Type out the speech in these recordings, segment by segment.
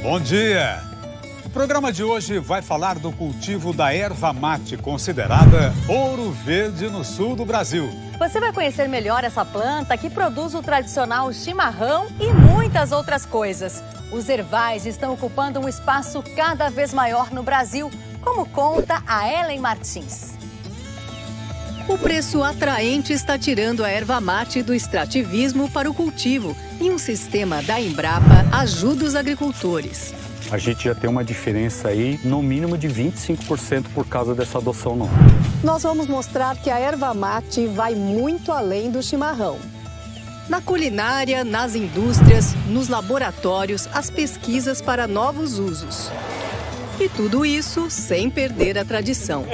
Bom dia! O programa de hoje vai falar do cultivo da erva mate, considerada ouro verde no sul do Brasil. Você vai conhecer melhor essa planta que produz o tradicional chimarrão e muitas outras coisas. Os ervais estão ocupando um espaço cada vez maior no Brasil, como conta a Ellen Martins. O preço atraente está tirando a erva mate do extrativismo para o cultivo e um sistema da Embrapa ajuda os agricultores. A gente já tem uma diferença aí, no mínimo de 25% por causa dessa adoção nova. Nós vamos mostrar que a erva mate vai muito além do chimarrão. Na culinária, nas indústrias, nos laboratórios, as pesquisas para novos usos. E tudo isso sem perder a tradição.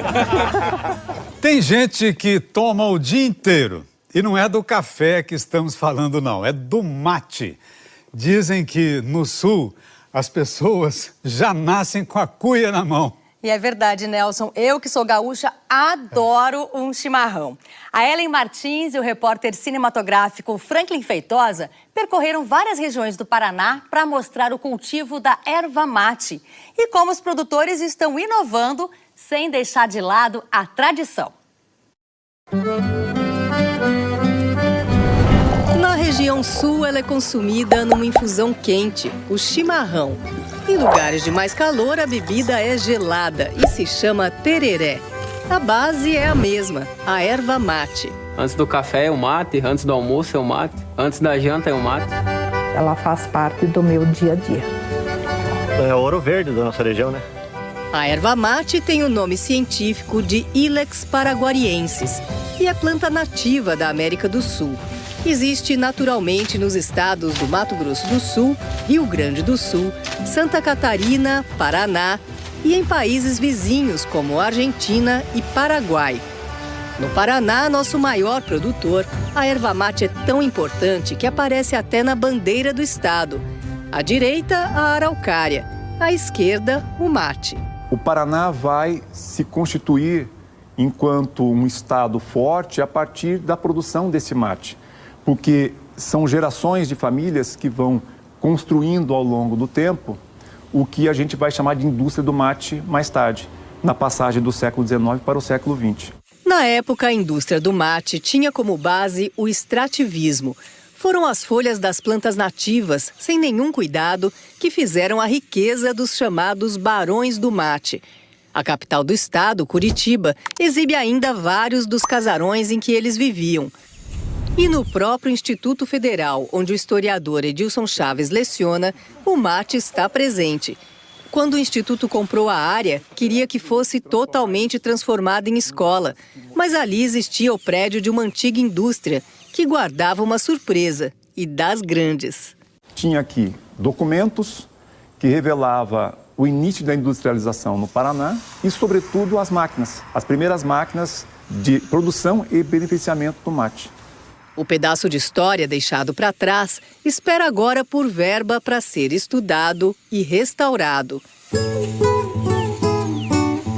Tem gente que toma o dia inteiro. E não é do café que estamos falando, não. É do mate. Dizem que no sul as pessoas já nascem com a cuia na mão. E é verdade, Nelson. Eu, que sou gaúcha, adoro um chimarrão. A Ellen Martins e o repórter cinematográfico Franklin Feitosa percorreram várias regiões do Paraná para mostrar o cultivo da erva mate e como os produtores estão inovando sem deixar de lado a tradição. Na região sul, ela é consumida numa infusão quente, o chimarrão. Em lugares de mais calor, a bebida é gelada e se chama tereré. A base é a mesma, a erva mate. Antes do café é o mate, antes do almoço é o mate, antes da janta é o mate. Ela faz parte do meu dia a dia. É ouro verde da nossa região, né? A erva mate tem o nome científico de Ilex paraguariensis e é planta nativa da América do Sul. Existe naturalmente nos estados do Mato Grosso do Sul, Rio Grande do Sul, Santa Catarina, Paraná e em países vizinhos como Argentina e Paraguai. No Paraná, nosso maior produtor, a erva mate é tão importante que aparece até na bandeira do estado. À direita, a araucária, à esquerda, o mate. O Paraná vai se constituir enquanto um estado forte a partir da produção desse mate, porque são gerações de famílias que vão construindo ao longo do tempo o que a gente vai chamar de indústria do mate mais tarde, na passagem do século XIX para o século XX. Na época, a indústria do mate tinha como base o extrativismo. Foram as folhas das plantas nativas, sem nenhum cuidado, que fizeram a riqueza dos chamados barões do mate. A capital do estado, Curitiba, exibe ainda vários dos casarões em que eles viviam. E no próprio Instituto Federal, onde o historiador Edilson Chaves leciona, o mate está presente. Quando o Instituto comprou a área, queria que fosse totalmente transformada em escola. Mas ali existia o prédio de uma antiga indústria, que guardava uma surpresa, e das grandes. Tinha aqui documentos que revelavam o início da industrialização no Paraná e, sobretudo, as máquinas, as primeiras máquinas de produção e beneficiamento do mate. O pedaço de história deixado para trás espera agora por verba para ser estudado e restaurado.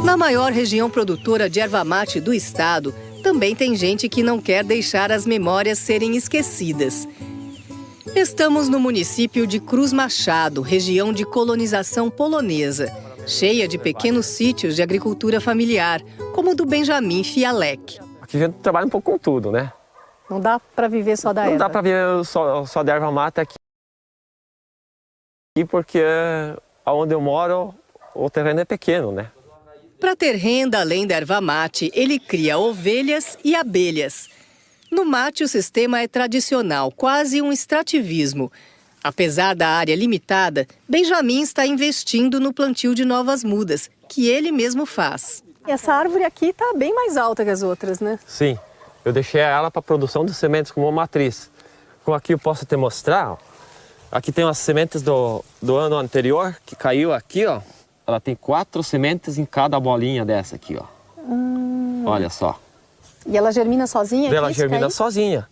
Na maior região produtora de erva mate do estado, também tem gente que não quer deixar as memórias serem esquecidas. Estamos no município de Cruz Machado, região de colonização polonesa, cheia de pequenos sítios de agricultura familiar, como o do Benjamin Fialek. Aqui a gente trabalha um pouco com tudo, né? Não dá para viver só da erva? Não dá para viver só da erva mate aqui, porque onde eu moro o terreno é pequeno, né? Para ter renda além da erva mate, ele cria ovelhas e abelhas. No mate, o sistema é tradicional, quase um extrativismo. Apesar da área limitada, Benjamin está investindo no plantio de novas mudas, que ele mesmo faz. E essa árvore aqui está bem mais alta que as outras, né? Sim, eu deixei ela para produção de sementes como matriz. Como aqui eu posso te mostrar, ó. Aqui tem umas sementes do ano anterior, que caiu aqui, ó. Ela tem 4 sementes em cada bolinha dessa aqui, ó. Olha só. E ela germina sozinha? Ela germina sozinha.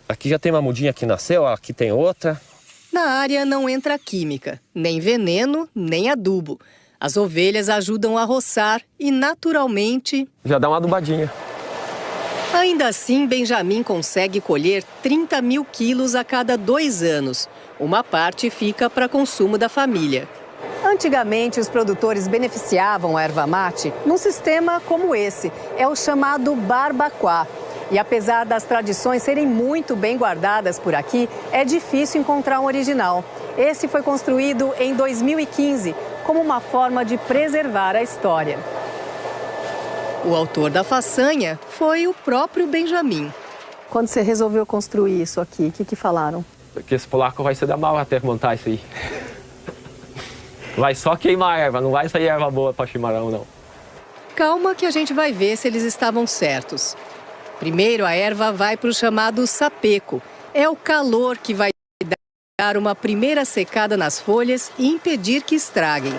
Aqui já tem uma mudinha que nasceu, ó. Aqui tem outra. Na área não entra química, nem veneno, nem adubo. As ovelhas ajudam a roçar e, naturalmente... já dá uma adubadinha. Ainda assim, Benjamin consegue colher 30 mil quilos a cada 2 anos. Uma parte fica para consumo da família. Antigamente, os produtores beneficiavam a erva mate num sistema como esse. É o chamado barbacoa. E apesar das tradições serem muito bem guardadas por aqui, é difícil encontrar um original. Esse foi construído em 2015 como uma forma de preservar a história. O autor da façanha foi o próprio Benjamin. Quando você resolveu construir isso aqui, o que falaram? Porque esse polaco vai se dar mal até montar isso aí. Vai só queimar a erva, não vai sair erva boa para chimarrão, não. Calma que a gente vai ver se eles estavam certos. Primeiro, a erva vai para o chamado sapeco. É o calor que vai dar uma primeira secada nas folhas e impedir que estraguem.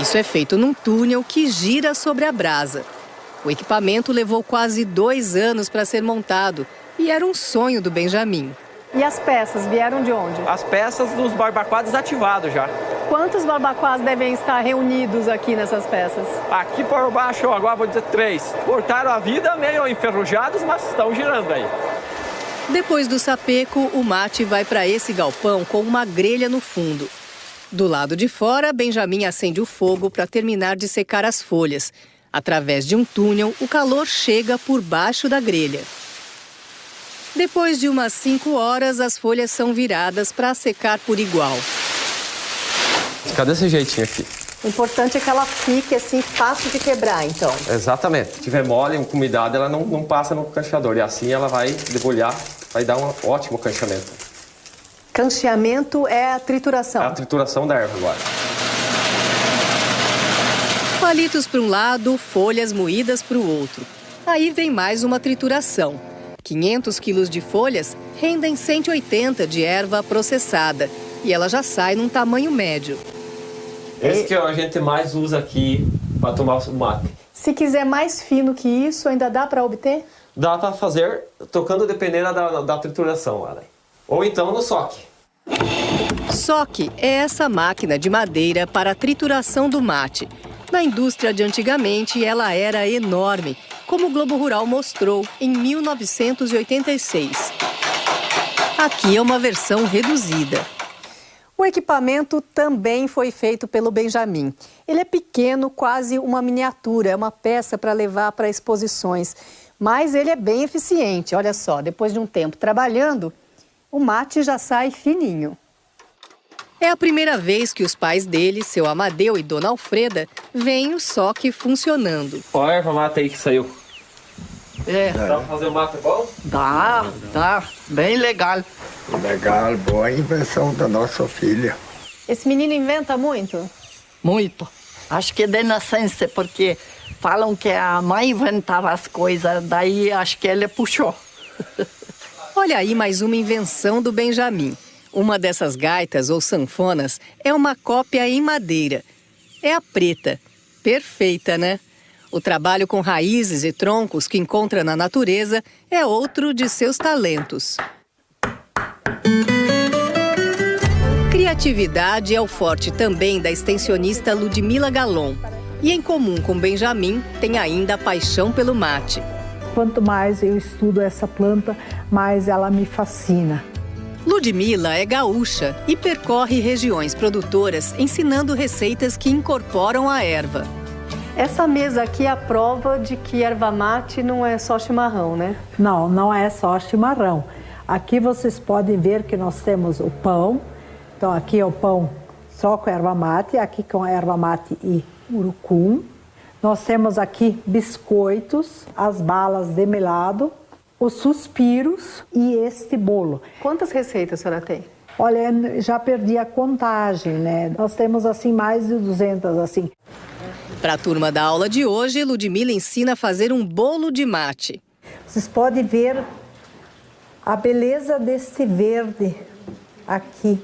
Isso é feito num túnel que gira sobre a brasa. O equipamento levou quase 2 anos para ser montado e era um sonho do Benjamin. E as peças vieram de onde? As peças dos barbacoas desativados já. Quantos barbacoas devem estar reunidos aqui nessas peças? Aqui por baixo, agora vou dizer 3. Cortaram a vida, meio enferrujados, mas estão girando aí. Depois do sapeco, o mate vai para esse galpão com uma grelha no fundo. Do lado de fora, Benjamin acende o fogo para terminar de secar as folhas. Através de um túnel, o calor chega por baixo da grelha. Depois de umas 5 horas, as folhas são viradas para secar por igual. Fica desse jeitinho aqui. O importante é que ela fique assim, fácil de quebrar, então. Exatamente. Se tiver mole, com umidade, ela não passa no cancheador. E assim ela vai debulhar, vai dar um ótimo canchamento. Cancheamento é a trituração. É a trituração da erva agora. Palitos para um lado, folhas moídas para o outro. Aí vem mais uma trituração. 500 quilos de folhas rendem 180 de erva processada. E ela já sai num tamanho médio. Esse que a gente mais usa aqui para tomar o mate. Se quiser mais fino que isso, ainda dá para obter? Dá para fazer tocando dependendo da trituração, Alan. Ou então no soque. Soque é essa máquina de madeira para a trituração do mate. Na indústria de antigamente, ela era enorme, como o Globo Rural mostrou em 1986. Aqui é uma versão reduzida. O equipamento também foi feito pelo Benjamin. Ele é pequeno, quase uma miniatura, é uma peça para levar para exposições. Mas ele é bem eficiente, olha só, depois de um tempo trabalhando, o mate já sai fininho. É a primeira vez que os pais dele, seu Amadeu e Dona Alfreda, veem o soque funcionando. Olha a erva mate aí que saiu. Dá pra fazer o mate bom? Dá, bem legal. Legal, boa invenção da nossa filha. Esse menino inventa muito? Muito. Acho que é de nascença, porque falam que a mãe inventava as coisas, daí acho que ele puxou. Olha aí mais uma invenção do Benjamin. Uma dessas gaitas ou sanfonas é uma cópia em madeira. É a preta. Perfeita, né? O trabalho com raízes e troncos que encontra na natureza é outro de seus talentos. Criatividade é o forte também da extensionista Ludmila Galon. E em comum com Benjamin, tem ainda a paixão pelo mate. Quanto mais eu estudo essa planta, mais ela me fascina. Ludmila é gaúcha e percorre regiões produtoras ensinando receitas que incorporam a erva. Essa mesa aqui é a prova de que erva mate não é só chimarrão, né? Não, não é só chimarrão. Aqui vocês podem ver que nós temos o pão. Então aqui é o pão só com erva mate, aqui com erva mate e urucum. Nós temos aqui biscoitos, as balas de melado, os suspiros e este bolo. Quantas receitas a senhora tem? Olha, já perdi a contagem, né? Nós temos assim mais de 200 assim. Para a turma da aula de hoje, Ludmila ensina a fazer um bolo de mate. Vocês podem ver a beleza deste verde aqui.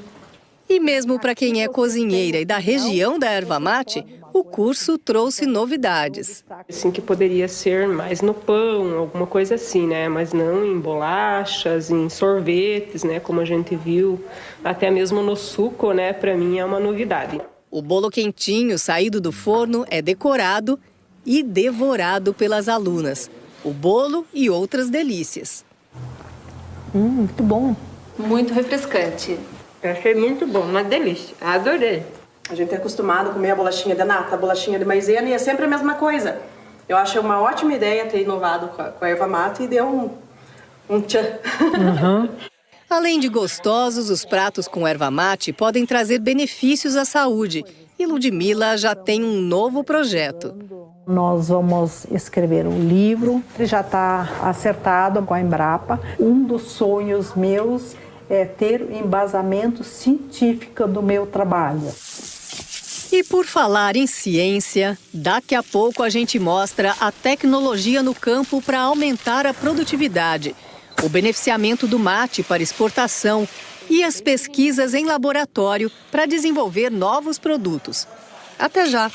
E mesmo para quem é cozinheira e da região da erva mate, o curso trouxe novidades. Assim que poderia ser mais no pão, alguma coisa assim, né? Mas não em bolachas, em sorvetes, né? Como a gente viu, até mesmo no suco, né? Para mim é uma novidade. O bolo quentinho saído do forno é decorado e devorado pelas alunas. O bolo e outras delícias. Muito bom. muito refrescante. Eu achei muito bom, uma delícia. Adorei. A gente é acostumado a comer a bolachinha de nata, a bolachinha de maisena e é sempre a mesma coisa. Eu acho uma ótima ideia ter inovado com a erva mate e deu um tchan. Além de gostosos, os pratos com erva mate podem trazer benefícios à saúde. E Ludmila já tem um novo projeto. Nós vamos escrever um livro, ele já está acertado com a Embrapa. Um dos sonhos meus é ter embasamento científico do meu trabalho. E por falar em ciência, daqui a pouco a gente mostra a tecnologia no campo para aumentar a produtividade, o beneficiamento do mate para exportação e as pesquisas em laboratório para desenvolver novos produtos. Até já!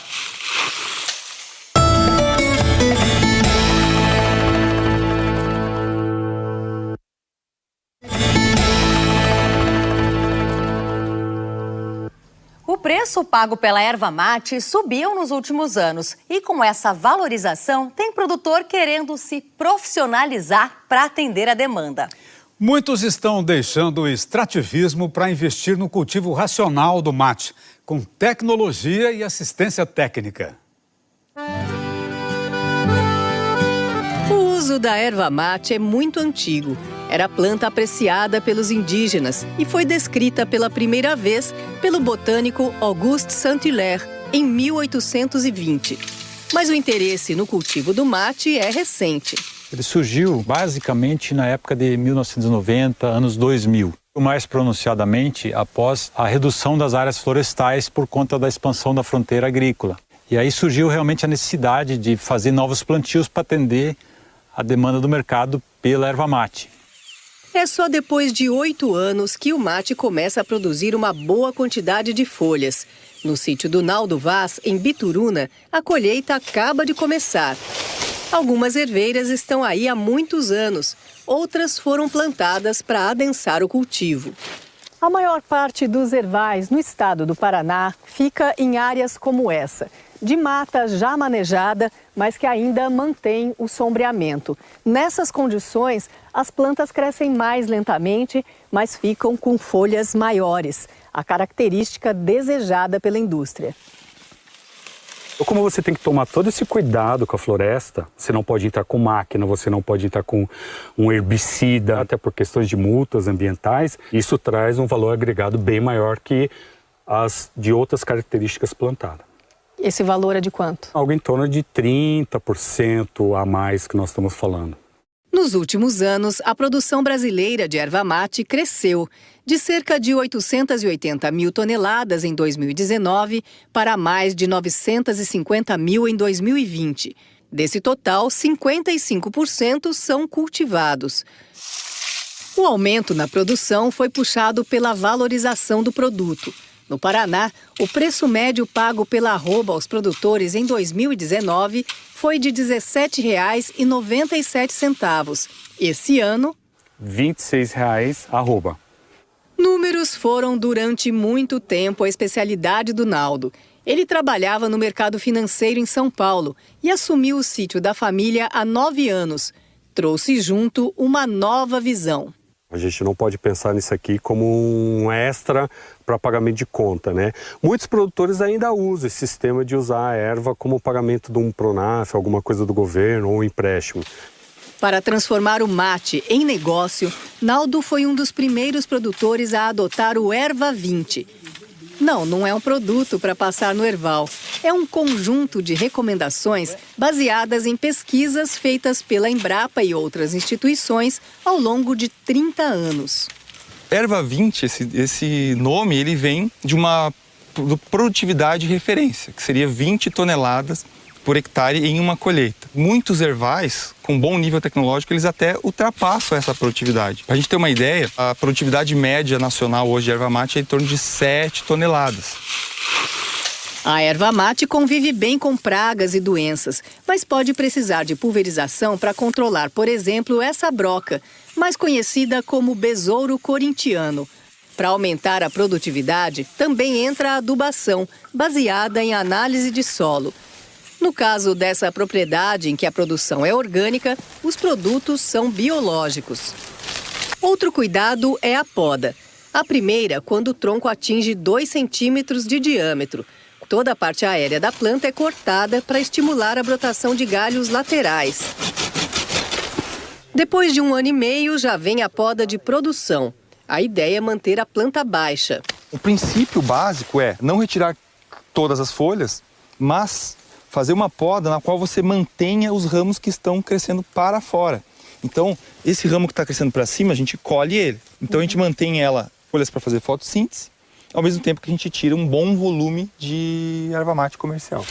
O preço pago pela erva mate subiu nos últimos anos e com essa valorização tem produtor querendo se profissionalizar para atender a demanda. Muitos estão deixando o extrativismo para investir no cultivo racional do mate, com tecnologia e assistência técnica. O uso da erva mate é muito antigo. Era planta apreciada pelos indígenas e foi descrita pela primeira vez pelo botânico Auguste Saint-Hilaire em 1820. Mas o interesse no cultivo do mate é recente. Ele surgiu basicamente na época de 1990, anos 2000. Mais pronunciadamente após a redução das áreas florestais por conta da expansão da fronteira agrícola. E aí surgiu realmente a necessidade de fazer novos plantios para atender a demanda do mercado pela erva mate. É só depois de 8 anos que o mate começa a produzir uma boa quantidade de folhas. No sítio do Naldo Vaz, em Bituruna, a colheita acaba de começar. Algumas herveiras estão aí há muitos anos, outras foram plantadas para adensar o cultivo. A maior parte dos ervais no estado do Paraná fica em áreas como essa, de mata já manejada, mas que ainda mantém o sombreamento. Nessas condições, as plantas crescem mais lentamente, mas ficam com folhas maiores, a característica desejada pela indústria. Como você tem que tomar todo esse cuidado com a floresta, você não pode entrar com máquina, você não pode entrar com um herbicida, até por questões de multas ambientais, isso traz um valor agregado bem maior que as de outras características plantadas. Esse valor é de quanto? Algo em torno de 30% a mais que nós estamos falando. Nos últimos anos, a produção brasileira de erva mate cresceu, de cerca de 880 mil toneladas em 2019 para mais de 950 mil em 2020. Desse total, 55% são cultivados. O aumento na produção foi puxado pela valorização do produto. No Paraná, o preço médio pago pela arroba aos produtores em 2019 foi de R$ 17,97. Esse ano, R$ 26,00 arroba. Números foram durante muito tempo a especialidade do Naldo. Ele trabalhava no mercado financeiro em São Paulo e assumiu o sítio da família há 9 anos. Trouxe junto uma nova visão. A gente não pode pensar nisso aqui como um extra para pagamento de conta, né? Muitos produtores ainda usam esse sistema de usar a erva como pagamento de um Pronaf, alguma coisa do governo ou um empréstimo. Para transformar o mate em negócio, Naldo foi um dos primeiros produtores a adotar o Erva 20. Não é um produto para passar no erval. É um conjunto de recomendações baseadas em pesquisas feitas pela Embrapa e outras instituições ao longo de 30 anos. Erva 20, esse nome, ele vem de uma produtividade de referência, que seria 20 toneladas por hectare em uma colheita. Muitos ervais, com bom nível tecnológico, eles até ultrapassam essa produtividade. Para a gente ter uma ideia, a produtividade média nacional hoje de erva mate é em torno de 7 toneladas. A erva mate convive bem com pragas e doenças, mas pode precisar de pulverização para controlar, por exemplo, essa broca, mais conhecida como besouro corintiano. Para aumentar a produtividade, também entra a adubação, baseada em análise de solo. No caso dessa propriedade em que a produção é orgânica, os produtos são biológicos. Outro cuidado é a poda. A primeira, quando o tronco atinge 2 centímetros de diâmetro. Toda a parte aérea da planta é cortada para estimular a brotação de galhos laterais. Depois de 1 ano e meio, já vem a poda de produção. A ideia é manter a planta baixa. O princípio básico é não retirar todas as folhas, mas fazer uma poda na qual você mantenha os ramos que estão crescendo para fora. Então, esse ramo que está crescendo para cima, a gente colhe ele. Então, a gente mantém folhas para fazer fotossíntese, ao mesmo tempo que a gente tira um bom volume de erva mate comercial.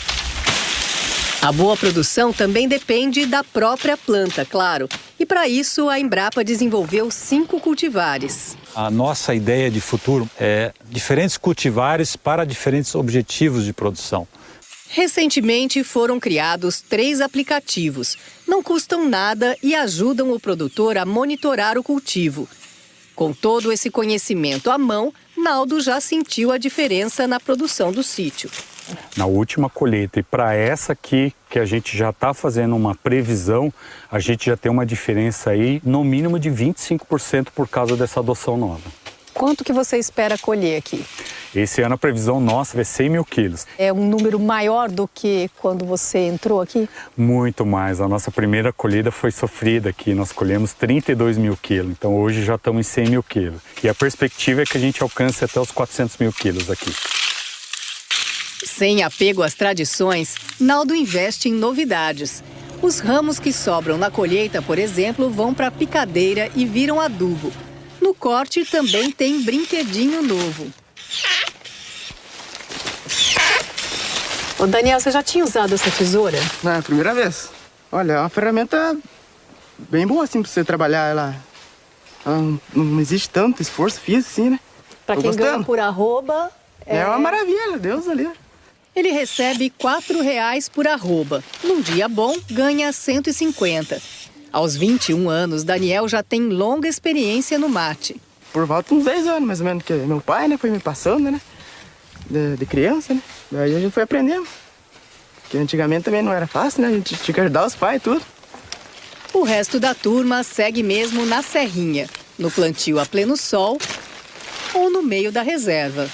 A boa produção também depende da própria planta, claro. E para isso, a Embrapa desenvolveu 5 cultivares. A nossa ideia de futuro é diferentes cultivares para diferentes objetivos de produção. Recentemente foram criados 3 aplicativos. Não custam nada e ajudam o produtor a monitorar o cultivo. Com todo esse conhecimento à mão, Naldo já sentiu a diferença na produção do sítio. Na última colheita e para essa aqui, que a gente já está fazendo uma previsão, a gente já tem uma diferença aí no mínimo de 25% por causa dessa adoção nova. Quanto que você espera colher aqui? Esse ano a previsão nossa vai 100 mil quilos. É um número maior do que quando você entrou aqui? Muito mais. A nossa primeira colheita foi sofrida aqui. Nós colhemos 32 mil quilos. Então hoje já estamos em 100 mil quilos. E a perspectiva é que a gente alcance até os 400 mil quilos aqui. Sem apego às tradições, Naldo investe em novidades. Os ramos que sobram na colheita, por exemplo, vão para a picadeira e viram adubo. No corte também tem brinquedinho novo. Ô Daniel, você já tinha usado essa tesoura? É a primeira vez. Olha, é uma ferramenta bem boa assim pra você trabalhar ela. Não existe tanto esforço físico assim, né? Pra quem ganha por arroba... É uma maravilha, Deus ali. Ele recebe R$ 4,00 por arroba. Num dia bom, ganha 150. Aos 21 anos, Daniel já tem longa experiência no mate. Por volta de uns 10 anos, mais ou menos, que meu pai, né, foi me passando, né, de criança, né. Daí a gente foi aprendendo. Porque antigamente também não era fácil, né, a gente tinha que ajudar os pais e tudo. O resto da turma segue mesmo na serrinha, no plantio a pleno sol ou no meio da reserva.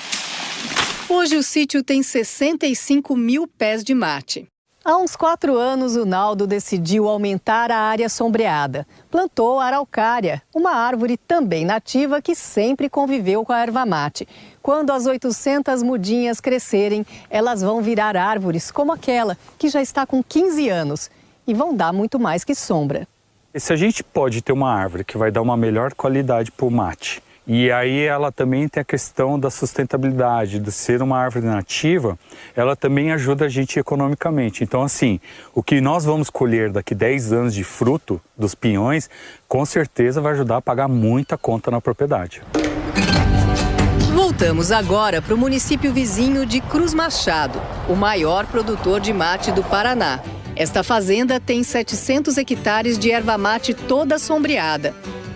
Hoje o sítio tem 65 mil pés de mate. Há uns 4 anos, o Naldo decidiu aumentar a área sombreada. Plantou a araucária, uma árvore também nativa que sempre conviveu com a erva mate. Quando as 800 mudinhas crescerem, elas vão virar árvores como aquela, que já está com 15 anos. E vão dar muito mais que sombra. E se a gente pode ter uma árvore que vai dar uma melhor qualidade para o mate, e aí ela também tem a questão da sustentabilidade, de ser uma árvore nativa, ela também ajuda a gente economicamente. Então, assim, o que nós vamos colher daqui 10 anos de fruto dos pinhões, com certeza vai ajudar a pagar muita conta na propriedade. Voltamos agora para o município vizinho de Cruz Machado, o maior produtor de mate do Paraná. Esta fazenda tem 700 hectares de erva mate toda sombreada.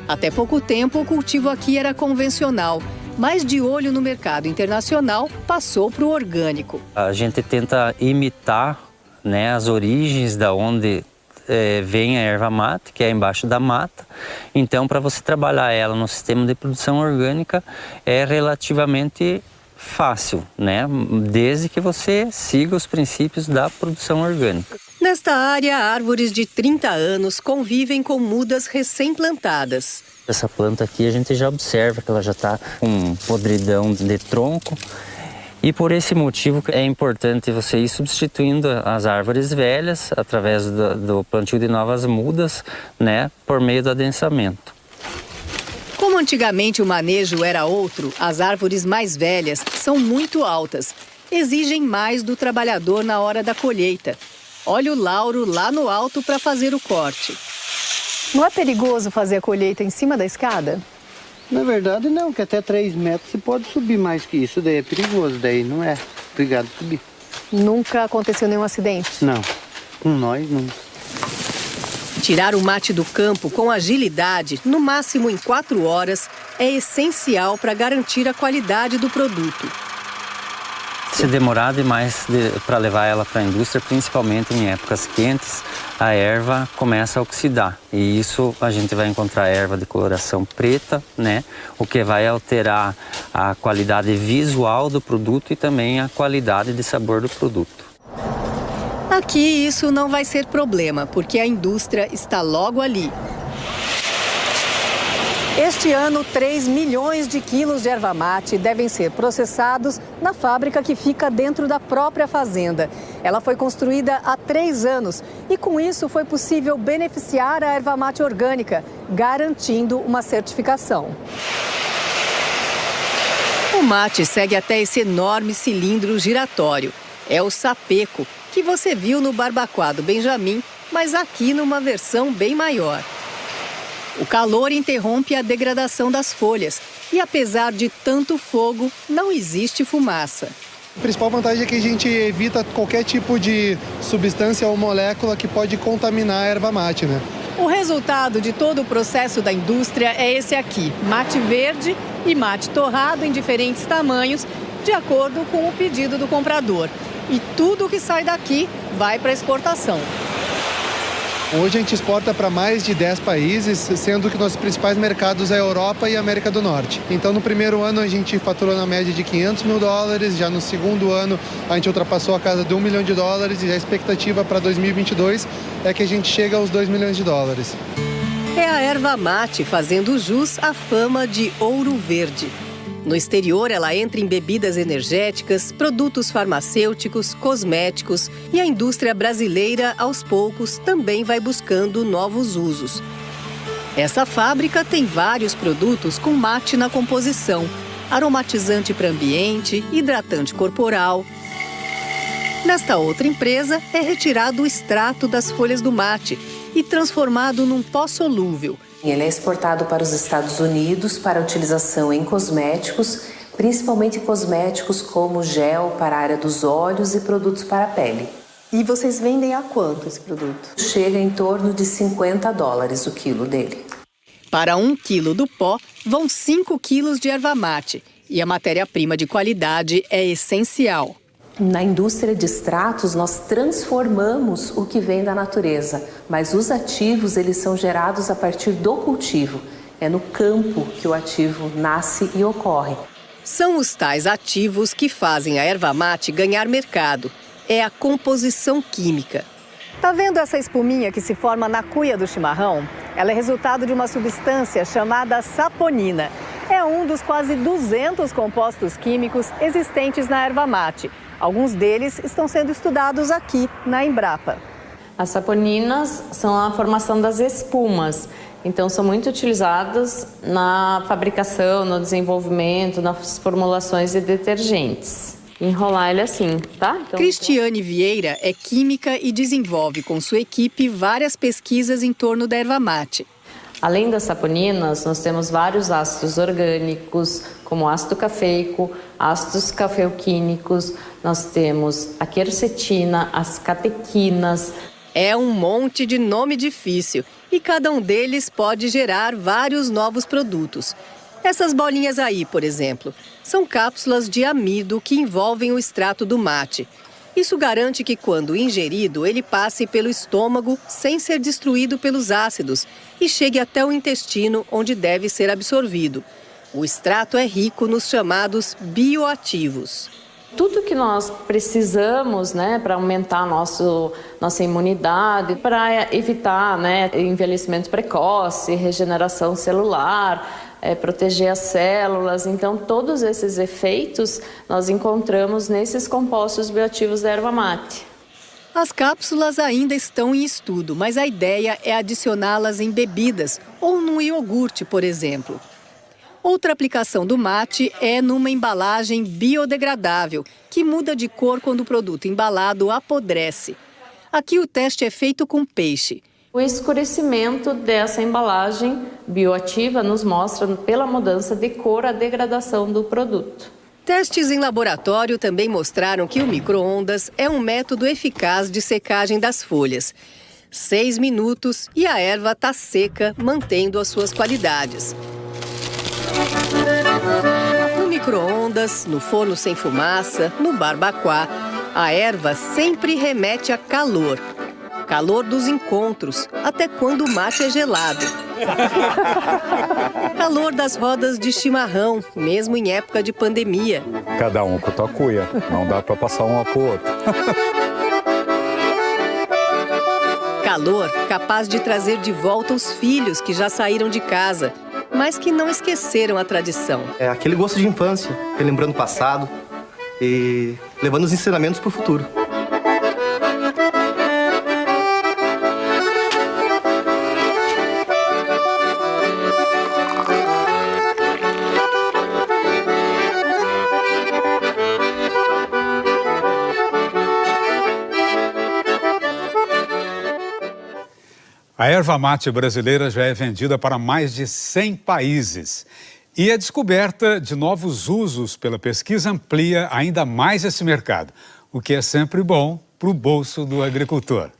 Até pouco tempo, o cultivo aqui era convencional, mas de olho no mercado internacional, passou para o orgânico. A gente tenta imitar, né, as origens da onde vem a erva mate, que é embaixo da mata. Então, para você trabalhar ela no sistema de produção orgânica, é relativamente fácil, né? Desde que você siga os princípios da produção orgânica. Nesta área, árvores de 30 anos convivem com mudas recém-plantadas. Essa planta aqui a gente já observa que ela já está com podridão de tronco. E por esse motivo é importante você ir substituindo as árvores velhas através do plantio de novas mudas, né, por meio do adensamento. Como antigamente o manejo era outro, as árvores mais velhas são muito altas. Exigem mais do trabalhador na hora da colheita. Olha o Lauro lá no alto para fazer o corte. Não é perigoso fazer a colheita em cima da escada? Na verdade não, que até 3 metros você pode subir mais que isso, daí é perigoso, daí não é obrigado a subir. Nunca aconteceu nenhum acidente? Não, com nós não. Tirar o mate do campo com agilidade, no máximo em 4 horas, é essencial para garantir a qualidade do produto. Se demorar demais para levar ela para a indústria, principalmente em épocas quentes, a erva começa a oxidar. E isso a gente vai encontrar erva de coloração preta, né? O que vai alterar a qualidade visual do produto e também a qualidade de sabor do produto. Aqui isso não vai ser problema, porque a indústria está logo ali. Este ano, 3 milhões de quilos de erva mate devem ser processados na fábrica que fica dentro da própria fazenda. Ela foi construída há 3 anos e, com isso, foi possível beneficiar a erva mate orgânica, garantindo uma certificação. O mate segue até esse enorme cilindro giratório. É o sapeco, que você viu no Barbacoa do Benjamin, mas aqui numa versão bem maior. O calor interrompe a degradação das folhas e, apesar de tanto fogo, não existe fumaça. A principal vantagem é que a gente evita qualquer tipo de substância ou molécula que pode contaminar a erva mate, né? O resultado de todo o processo da indústria é esse aqui, mate verde e mate torrado em diferentes tamanhos, de acordo com o pedido do comprador. E tudo que sai daqui vai para exportação. Hoje a gente exporta para mais de 10 países, sendo que nossos principais mercados é a Europa e a América do Norte. Então, no primeiro ano a gente faturou na média de $500 mil, já no segundo ano a gente ultrapassou a casa de $1 milhão e a expectativa para 2022 é que a gente chegue aos $2 milhões. É a erva mate fazendo jus à fama de ouro verde. No exterior, ela entra em bebidas energéticas, produtos farmacêuticos, cosméticos e a indústria brasileira, aos poucos, também vai buscando novos usos. Essa fábrica tem vários produtos com mate na composição, aromatizante para ambiente, hidratante corporal. Nesta outra empresa, é retirado o extrato das folhas do mate e transformado num pó solúvel. Ele é exportado para os Estados Unidos para utilização em cosméticos, principalmente cosméticos como gel para a área dos olhos e produtos para a pele. E vocês vendem a quanto esse produto? Chega em torno de $50 o quilo dele. Para 1 quilo do pó, vão 5 quilos de erva mate. E a matéria-prima de qualidade é essencial. Na indústria de extratos, nós transformamos o que vem da natureza, mas os ativos eles são gerados a partir do cultivo. É no campo que o ativo nasce e ocorre. São os tais ativos que fazem a erva mate ganhar mercado. É a composição química. Tá vendo essa espuminha que se forma na cuia do chimarrão? Ela é resultado de uma substância chamada saponina. É um dos quase 200 compostos químicos existentes na erva mate. Alguns deles estão sendo estudados aqui na Embrapa. As saponinas são a formação das espumas, então são muito utilizadas na fabricação, no desenvolvimento, nas formulações de detergentes. Enrolar ele assim, tá? Então, Cristiane Vieira é química e desenvolve com sua equipe várias pesquisas em torno da erva mate. Além das saponinas, nós temos vários ácidos orgânicos, como ácido cafeico, ácidos cafeoquímicos, nós temos a quercetina, as catequinas. É um monte de nome difícil e cada um deles pode gerar vários novos produtos. Essas bolinhas aí, por exemplo, são cápsulas de amido que envolvem o extrato do mate. Isso garante que, quando ingerido, ele passe pelo estômago sem ser destruído pelos ácidos e chegue até o intestino, onde deve ser absorvido. O extrato é rico nos chamados bioativos. Tudo que nós precisamos, para aumentar nossa imunidade, para evitar, envelhecimento precoce, regeneração celular, proteger as células. Então, todos esses efeitos nós encontramos nesses compostos bioativos da erva mate. As cápsulas ainda estão em estudo, mas a ideia é adicioná-las em bebidas ou num iogurte, por exemplo. Outra aplicação do mate é numa embalagem biodegradável, que muda de cor quando o produto embalado apodrece. Aqui o teste é feito com peixe. O escurecimento dessa embalagem bioativa nos mostra, pela mudança de cor, a degradação do produto. Testes em laboratório também mostraram que o micro-ondas é um método eficaz de secagem das folhas. 6 minutos e a erva está seca, mantendo as suas qualidades. No micro-ondas, no forno sem fumaça, no barbacoa. A erva sempre remete a calor. Calor dos encontros, até quando o mate é gelado. Calor das rodas de chimarrão, mesmo em época de pandemia. Cada um com a tua cuia, não dá para passar um pro outro. Calor capaz de trazer de volta os filhos que já saíram de casa, mas que não esqueceram a tradição. É aquele gosto de infância, relembrando o passado e levando os ensinamentos para o futuro. A erva mate brasileira já é vendida para mais de 100 países. E a descoberta de novos usos pela pesquisa amplia ainda mais esse mercado, o que é sempre bom para o bolso do agricultor.